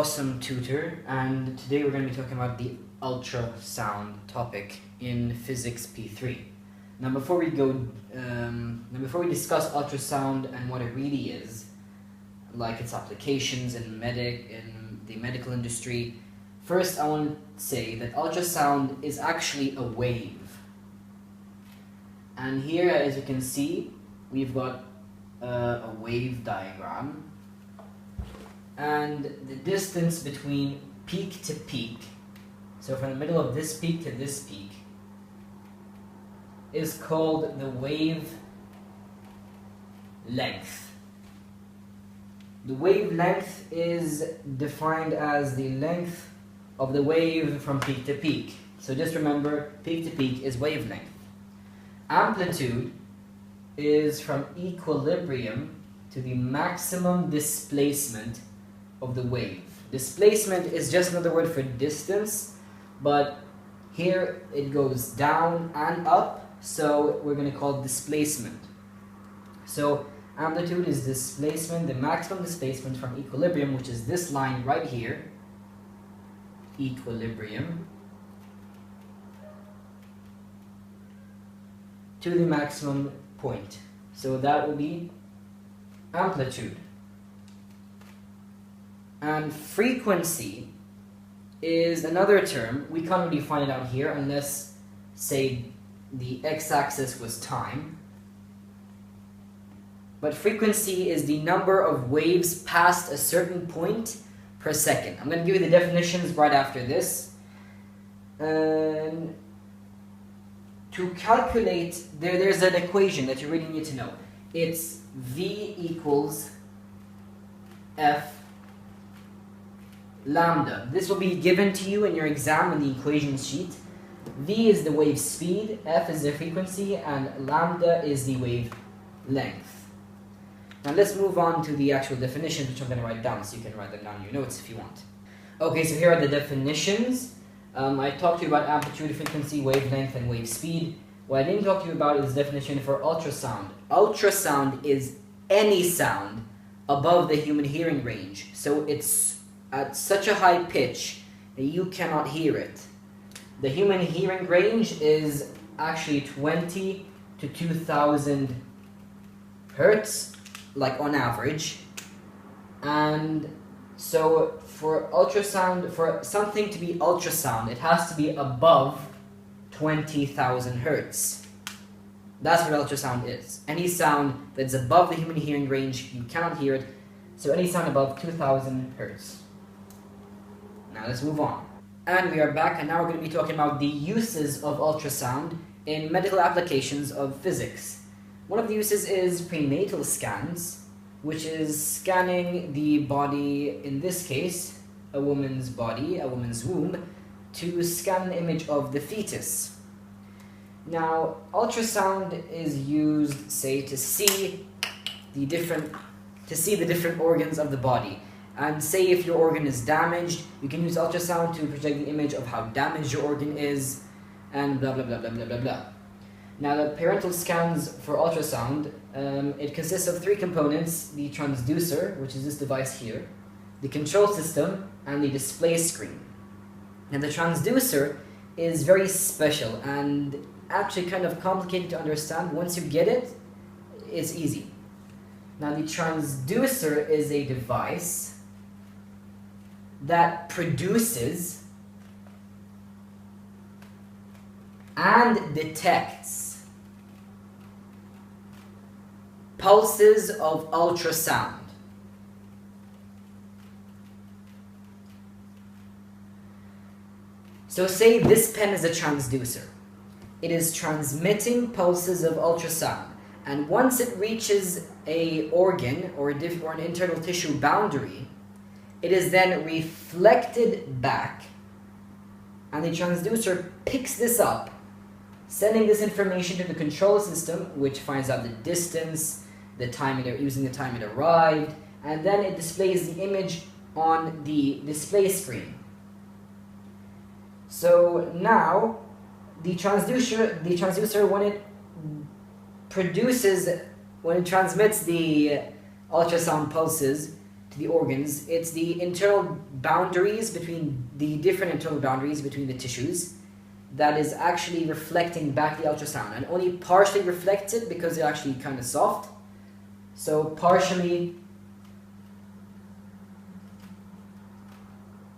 awesome Tutor, and today we're going to be talking about the ultrasound topic in Physics P3. Now before we discuss ultrasound and what it really is, like its applications in the medical industry, first I want to say that ultrasound is actually a wave. And here, as you can see, we've got a wave diagram, and the distance between peak to peak, so from the middle of this peak to this peak, is called the wave length. The wavelength is defined as the length of the wave from peak to peak. So just remember, peak to peak is wavelength. Amplitude is from equilibrium to the maximum displacement of the wave. Displacement is just another word for distance, but here it goes down and up, so we're going to call it displacement. So amplitude is displacement, the maximum displacement from equilibrium, which is this line right here, equilibrium, to the maximum point. So that will be amplitude. And frequency is another term. We can't really find it out here unless, say, the x-axis was time. But frequency is the number of waves past a certain point per second. I'm going to give you the definitions right after this. To calculate, there's an equation that you really need to know. It's V equals F lambda. This will be given to you in your exam in the equation sheet. V is the wave speed, F is the frequency, and lambda is the wave length. Now let's move on to the actual definitions, which I'm going to write down, so you can write them down in your notes if you want. Okay, so here are the definitions. I talked to you about amplitude, frequency, wavelength, and wave speed. What I didn't talk to you about is the definition for ultrasound. Ultrasound is any sound above the human hearing range. So it's at such a high pitch that you cannot hear it. The human hearing range is actually 20 to 2000 hertz, like on average. And so for ultrasound, for something to be ultrasound, it has to be above 20,000 hertz. That's what ultrasound is. Any sound that's above the human hearing range, you cannot hear it. So any sound above 2000 hertz. Now let's move on. And we are back, and now we're going to be talking about the uses of ultrasound in medical applications of physics. One of the uses is prenatal scans, which is scanning the body, in this case, a woman's body, a woman's womb, to scan an image of the fetus. Now, ultrasound is used, say, to see the different organs of the body. And say if your organ is damaged, you can use ultrasound to project the image of how damaged your organ is, and blah blah blah blah blah blah blah. Now the parental scans for ultrasound, it consists of three components: the transducer, which is this device here, the control system, and the display screen. Now the transducer is very special and actually kind of complicated to understand. Once you get it, it's easy. Now the transducer is a device that produces and detects pulses of ultrasound. So say this pen is a transducer. It is transmitting pulses of ultrasound, and once it reaches an organ or an internal tissue boundary, it is then reflected back, and the transducer picks this up, sending this information to the control system, which finds out the distance, using the time it arrived, and then it displays the image on the display screen. So now, the transducer, when it transmits the ultrasound pulses to the organs, it's the internal boundaries between the different internal boundaries between the tissues that is actually reflecting back the ultrasound, and only partially reflects it because they're actually kind of soft. So partially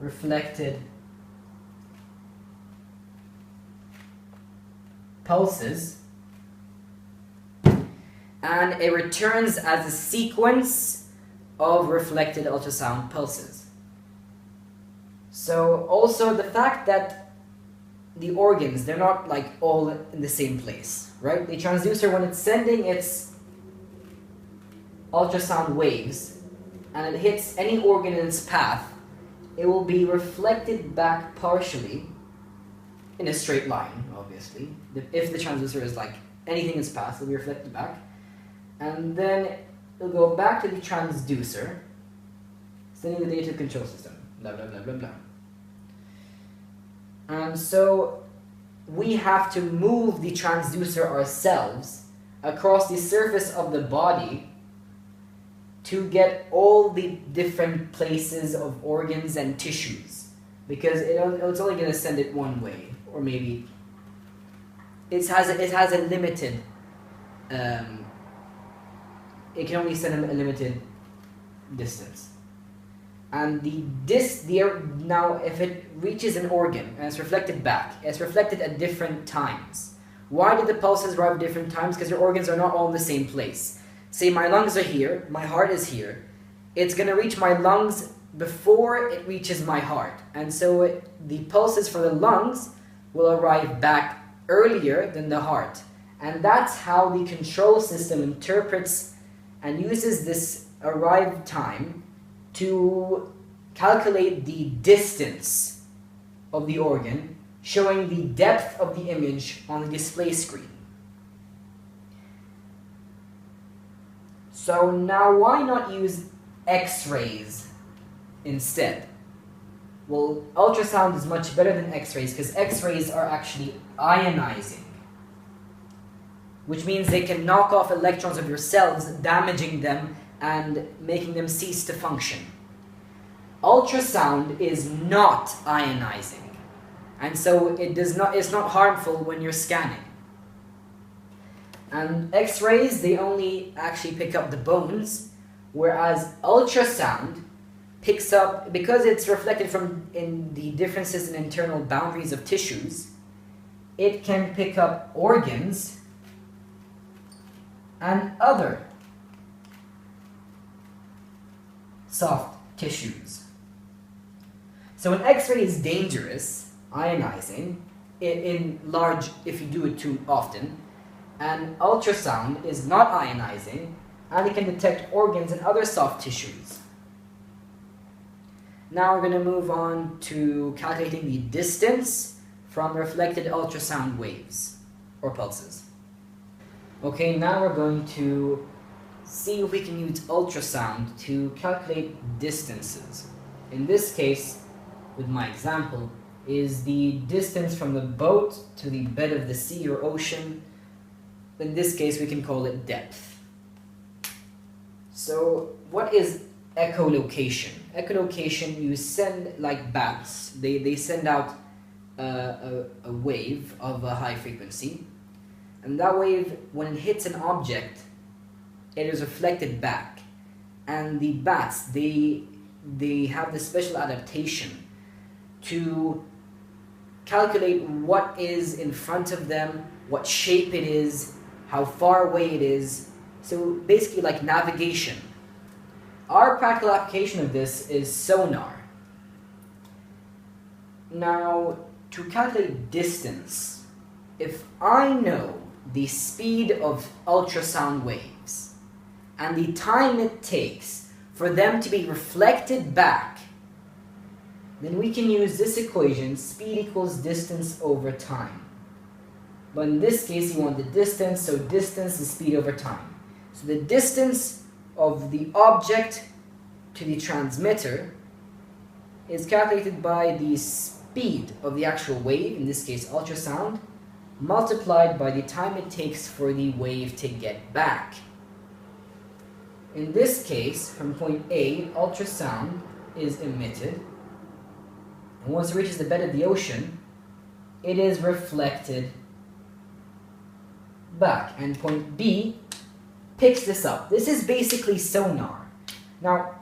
reflected pulses, and it returns as a sequence of reflected ultrasound pulses. So also the fact that the organs, they're not like all in the same place, right? The transducer, when it's sending its ultrasound waves and it hits any organ in its path, it will be reflected back partially in a straight line, obviously. If the transducer is like anything in its path, it will be reflected back. And then it'll go back to the transducer, sending the data to the control system, blah, blah, blah, blah, blah. And so we have to move the transducer ourselves across the surface of the body to get all the different places of organs and tissues, because it's only going to send it one way, or maybe it has a limited it can only send a limited distance. And now if it reaches an organ and it's reflected back, it's reflected at different times. Why did the pulses arrive at different times? Because your organs are not all in the same place. Say my lungs are here, my heart is here. It's going to reach my lungs before it reaches my heart. And so the pulses for the lungs will arrive back earlier than the heart. And that's how the control system interprets and uses this arrived time to calculate the distance of the organ, showing the depth of the image on the display screen. So now why not use X-rays instead? Well, ultrasound is much better than X-rays because X-rays are actually ionizing, which means they can knock off electrons of your cells, damaging them and making them cease to function. Ultrasound is not ionizing, and so it's not harmful when you're scanning. And X-rays, they only actually pick up the bones, whereas ultrasound picks up, because it's reflected in the differences in internal boundaries of tissues, it can pick up organs and other soft tissues. So an X-ray is dangerous, ionizing, in large, if you do it too often, and ultrasound is not ionizing, and it can detect organs and other soft tissues. Now we're going to move on to calculating the distance from reflected ultrasound waves, or pulses. Okay, now we're going to see if we can use ultrasound to calculate distances. In this case, with my example, is the distance from the boat to the bed of the sea or ocean. In this case, we can call it depth. So, what is echolocation? Echolocation, you send, like bats, they send out a wave of a high frequency, and that wave, when it hits an object, it is reflected back. And the bats, they have this special adaptation to calculate what is in front of them, what shape it is, how far away it is. So basically like navigation. Our practical application of this is sonar. Now, to calculate distance, if I know the speed of ultrasound waves and the time it takes for them to be reflected back, then we can use this equation, speed equals distance over time. But in this case, you want the distance, so distance is speed over time. So the distance of the object to the transmitter is calculated by the speed of the actual wave, in this case ultrasound, multiplied by the time it takes for the wave to get back. in this case, from point A, ultrasound is emitted, and once it reaches the bed of the ocean, it is reflected back, and point B picks this up. This is basically sonar. Now,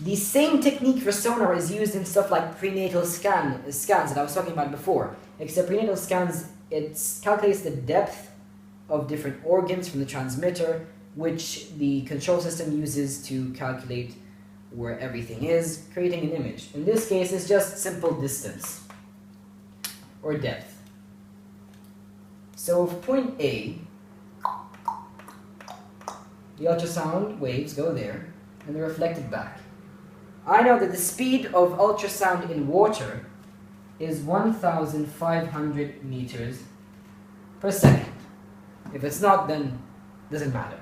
the same technique for sonar is used in stuff like prenatal scans that I was talking about before, except prenatal scans, it calculates the depth of different organs from the transmitter, which the control system uses to calculate where everything is, creating an image. In this case, it's just simple distance or depth. So for point A, the ultrasound waves go there and they're reflected back. I know that the speed of ultrasound in water is 1,500 meters per second. If it's not, then it doesn't matter.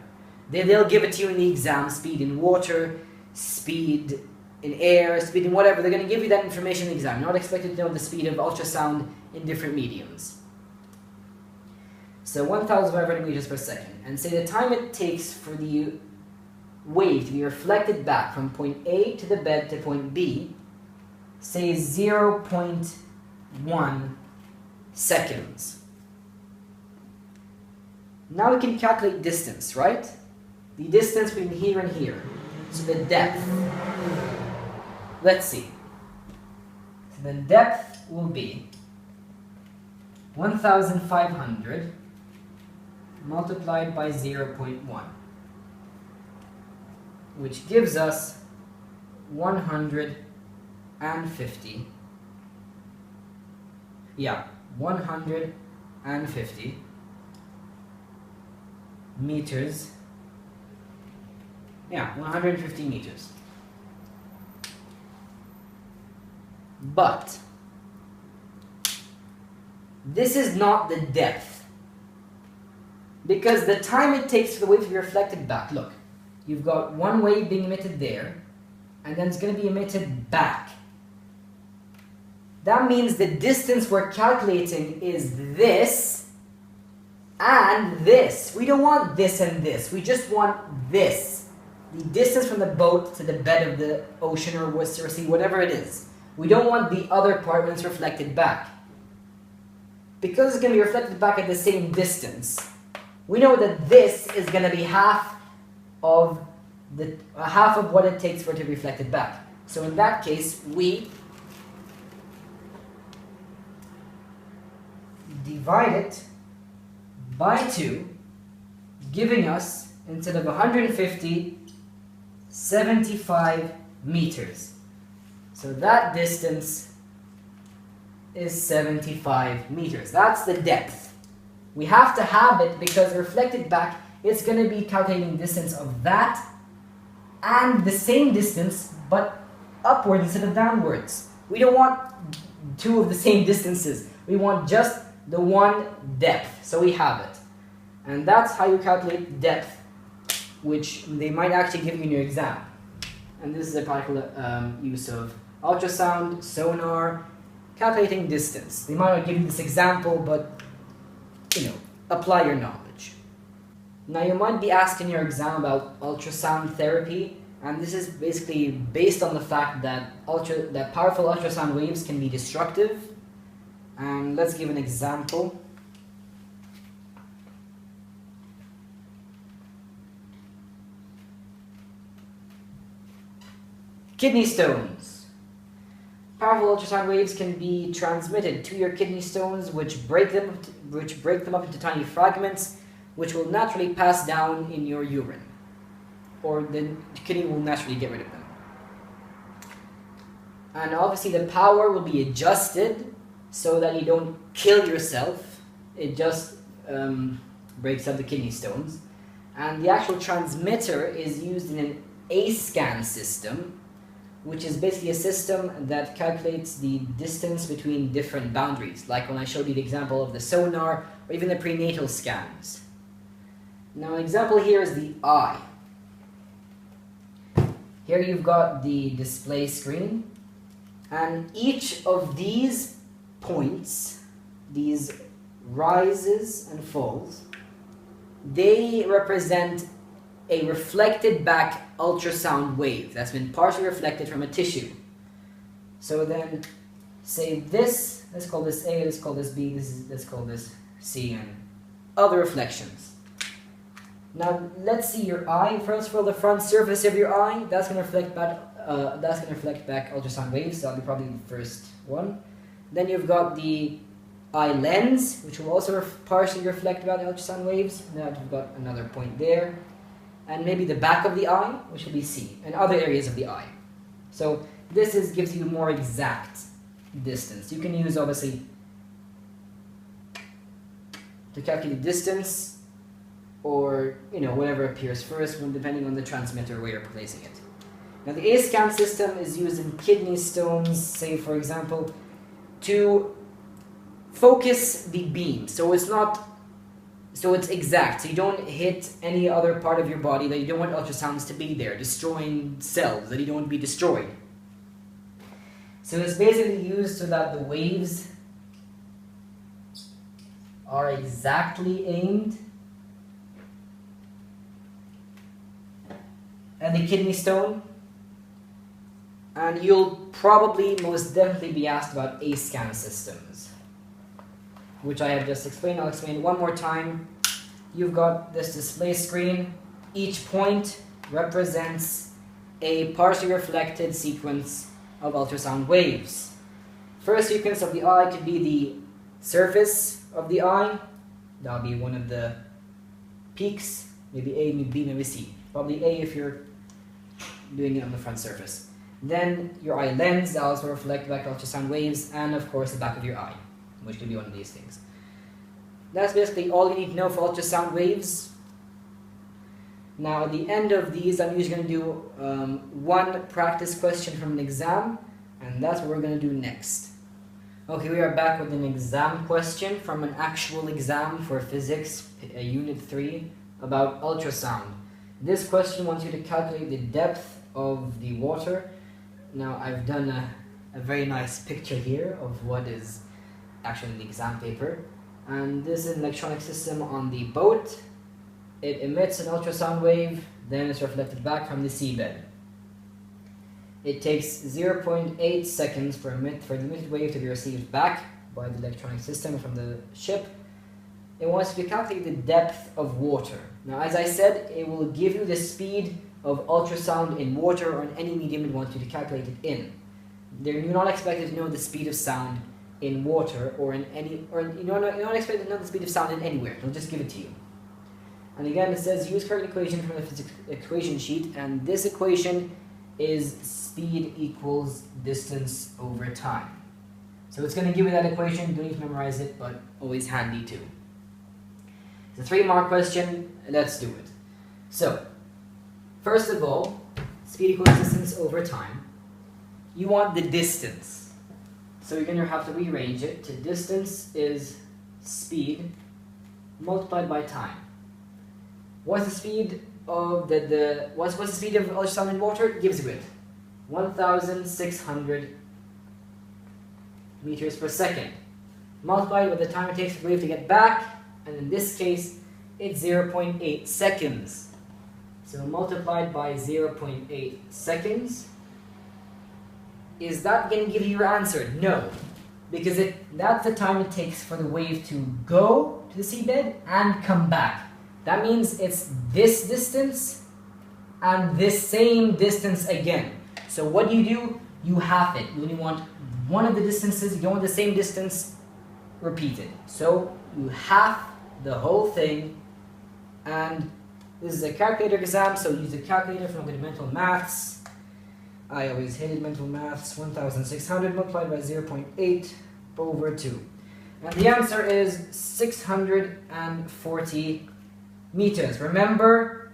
They'll give it to you in the exam: speed in water, speed in air, speed in whatever. They're going to give you that information in the exam. You're not expected to know the speed of ultrasound in different mediums. So 1,500 meters per second. And say the time it takes for the wave to be reflected back from point A to the bed to point B, say 0.1 seconds. Now we can calculate distance, right? The distance between here and here. So the depth. Let's see. So the depth will be 1,500 multiplied by 0.1, which gives us 150. Yeah, 150 meters. Yeah, 150 meters. But this is not the depth, because the time it takes for the wave to be reflected back, look, you've got one wave being emitted there, and then it's going to be emitted back. That means the distance we're calculating is this and this. We don't want this and this. We just want this. The distance from the boat to the bed of the ocean or sea, whatever it is. We don't want the other part when it's reflected back. Because it's going to be reflected back at the same distance, we know that this is going to be half of what it takes for it to be reflected back. So in that case, we divide it by 2, giving us, instead of 150, 75 meters. So that distance is 75 meters. That's the depth. We have to have it because reflected back, it's going to be calculating distance of that and the same distance, but upward instead of downwards. We don't want two of the same distances. We want just the one depth. So we have it. And that's how you calculate depth, which they might actually give you in your exam. And this is a practical use of ultrasound, sonar, calculating distance. They might not give you this example, but apply your knowledge. Now you might be asked in your exam about ultrasound therapy, and this is basically based on the fact that powerful ultrasound waves can be destructive. And let's give an example. Kidney stones. Powerful ultrasound waves can be transmitted to your kidney stones, which break them up into tiny fragments, which will naturally pass down in your urine, or the kidney will naturally get rid of them. And obviously the power will be adjusted so that you don't kill yourself. It just breaks up the kidney stones. And the actual transmitter is used in an A-scan system, which is basically a system that calculates the distance between different boundaries, like when I showed you the example of the sonar or even the prenatal scans. Now an example here is the eye. Here you've got the display screen, and each of these points, these rises and falls, they represent a reflected back ultrasound wave that's been partially reflected from a tissue. So then, say this, let's call this A, let's call this B, let's call this C, and other reflections. Now let's see your eye. First of all, the front surface of your eye, that's going to reflect back ultrasound waves. That'll be probably the first one. Then you've got the eye lens, which will also partially reflect back the ultrasound waves. Now you've got another point there. And maybe the back of the eye, which will be C, and other areas of the eye. So this gives you more exact distance. You can use, obviously, to calculate distance, or whatever appears first, depending on the transmitter where you're placing it. Now the A-scan system is used in kidney stones, say for example, to focus the beam. So it's exact. So you don't hit any other part of your body that you don't want ultrasounds to be there, destroying cells that you don't want to be destroyed. So it's basically used so that the waves are exactly aimed at the kidney stone. And you'll probably most definitely be asked about A-scan systems, which I have just explained. I'll explain one more time. You've got this display screen. Each point represents a partially reflected sequence of ultrasound waves. First sequence of the eye could be the surface of the eye. That'll be one of the peaks, maybe A, maybe B, maybe C. Probably A if you're doing it on the front surface. Then your eye lens, that also reflect back ultrasound waves, and of course the back of your eye, which could be one of these things. That's basically all you need to know for ultrasound waves. Now at the end of these, I'm usually going to do one practice question from an exam, and that's what we're going to do next. Okay, we are back with an exam question from an actual exam for physics, unit 3, about ultrasound. This question wants you to calculate the depth of the water. Now I've done a very nice picture here of what is actually in the exam paper. And this is an electronic system on the boat. It emits an ultrasound wave, then it's reflected back from the seabed. It takes 0.8 seconds for the emitted wave to be received back by the electronic system from the ship. It wants you to calculate the depth of water. Now, as I said, it will give you the speed of ultrasound in water or in any medium it wants you to calculate it in. You're not expected to know the speed of sound in water or in any, or you're not expected to know the speed of sound in anywhere. It'll just give it to you. And again, it says use correct equation from the physics equation sheet, and this equation is speed equals distance over time. So it's going to give you that equation. You don't need to memorize it, but always handy too. It's a 3-mark question. Let's do it. So, first of all, speed equals distance over time. You want the distance. So you're going to have to rearrange it to distance is speed multiplied by time. What's the speed of what's the speed of ultrasound in water? It gives you it. 1,600 meters per second. Multiplied by the time it takes the wave to get back, and in this case, it's 0.8 seconds. So multiplied by 0.8 seconds. Is that going to give you your answer? No. Because that's the time it takes for the wave to go to the seabed and come back. That means it's this distance and this same distance again. So what do? You half it. You only want one of the distances. You don't want the same distance repeated. So you half the whole thing. And this is a calculator exam, so use a calculator from the mental maths. I always hated mental maths. 1,600 multiplied by 0.8 over 2. And the answer is 640 meters. Remember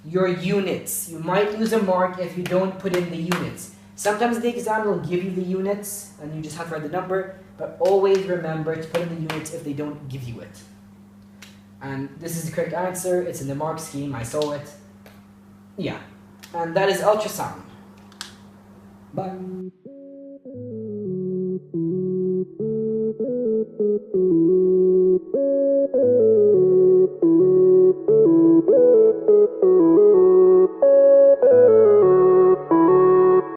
your units. You might lose a mark if you don't put in the units. Sometimes the exam will give you the units and you just have to write the number, but always remember to put in the units if they don't give you it. And this is the correct answer. It's in the mark scheme. I saw it. Yeah. And that is ultrasound. Bye.